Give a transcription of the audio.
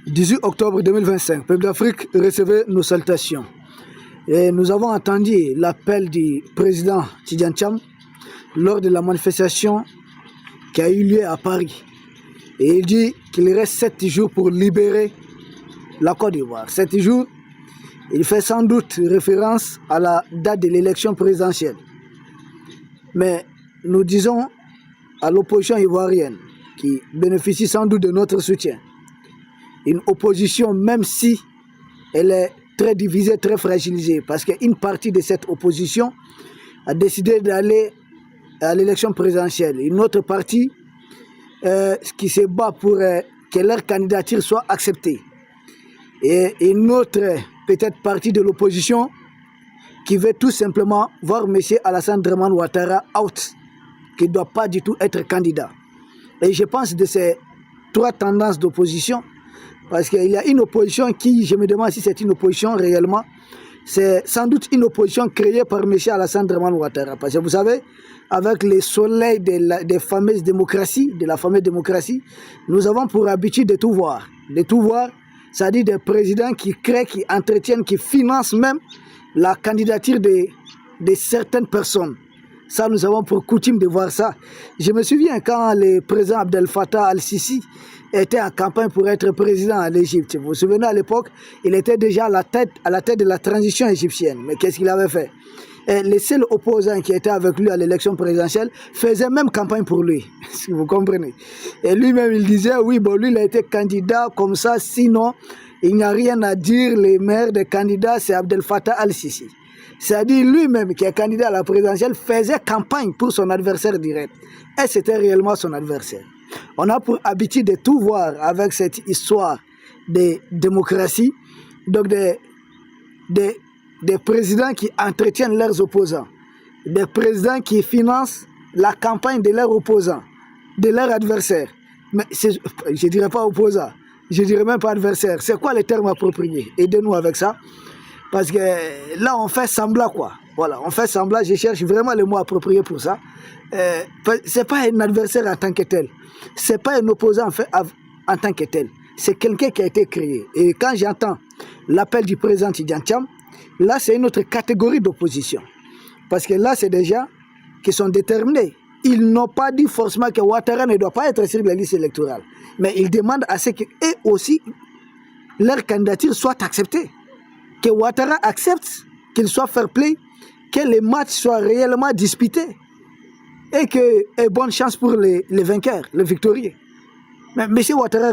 18 octobre 2025, Peuple d'Afrique recevait nos salutations. Et nous avons entendu l'appel du président Tidjane Thiam lors de la manifestation qui a eu lieu à Paris. Et il dit qu'il reste 7 jours pour libérer la Côte d'Ivoire. 7 jours, il fait sans doute référence à la date de l'élection présidentielle. Mais nous disons à l'opposition ivoirienne, qui bénéficie sans doute de notre soutien, une opposition, même si elle est très divisée, très fragilisée, parce qu'une partie de cette opposition a décidé d'aller à l'élection présidentielle. Une autre partie qui se bat pour que leur candidature soit acceptée. Et une autre, peut-être partie de l'opposition, qui veut tout simplement voir M. Alassane Dramane Ouattara out, qui ne doit pas du tout être candidat. Et je pense de ces 3 tendances d'opposition, parce qu'il y a une opposition qui, je me demande si c'est une opposition réellement, c'est sans doute une opposition créée par M. Alassane Dramane Ouattara. Parce que vous savez, avec le soleil des fameuses démocraties, de la fameuse démocratie, nous avons pour habitude de tout voir. De tout voir, c'est-à-dire des présidents qui créent, qui entretiennent, qui financent même la candidature de certaines personnes. Ça, nous avons pour coutume de voir ça. Je me souviens quand le président Abdel Fattah al-Sisi était en campagne pour être président en Égypte. Vous vous souvenez, à l'époque, il était déjà à la tête de la transition égyptienne. Mais qu'est-ce qu'il avait fait? Et les seuls opposants qui étaient avec lui à l'élection présidentielle faisaient même campagne pour lui, si vous comprenez. Et lui-même, il disait, oui, bon, lui, il a été candidat comme ça, sinon, il n'y a rien à dire, les maires des candidats, c'est Abdel Fattah al-Sisi. C'est-à-dire lui-même, qui est candidat à la présidentielle, faisait campagne pour son adversaire direct. Et c'était réellement son adversaire. On a pour habitude de tout voir avec cette histoire de démocratie, donc des présidents qui entretiennent leurs opposants, des présidents qui financent la campagne de leurs opposants, de leurs adversaires. Mais je ne dirais pas opposants, je ne dirais même pas adversaires. C'est quoi les termes appropriés? Aidez-nous avec ça. Parce que là, on fait semblant, quoi. Voilà, on fait semblant, je cherche vraiment le mot approprié pour ça. Ce n'est pas un adversaire en tant que tel. Ce n'est pas un opposant en tant que tel. C'est quelqu'un qui a été créé. Et quand j'entends l'appel du président Tidjane Thiam, là, c'est une autre catégorie d'opposition. Parce que là, c'est des gens qui sont déterminés. Ils n'ont pas dit forcément que Ouattara ne doit pas être sur la liste électorale. Mais ils demandent à ce qu'eux aussi, leur candidature soit acceptée. Que Ouattara accepte, qu'il soit fair play, que les matchs soient réellement disputés et bonne chance pour les vainqueurs, les victorieux. Mais M. Ouattara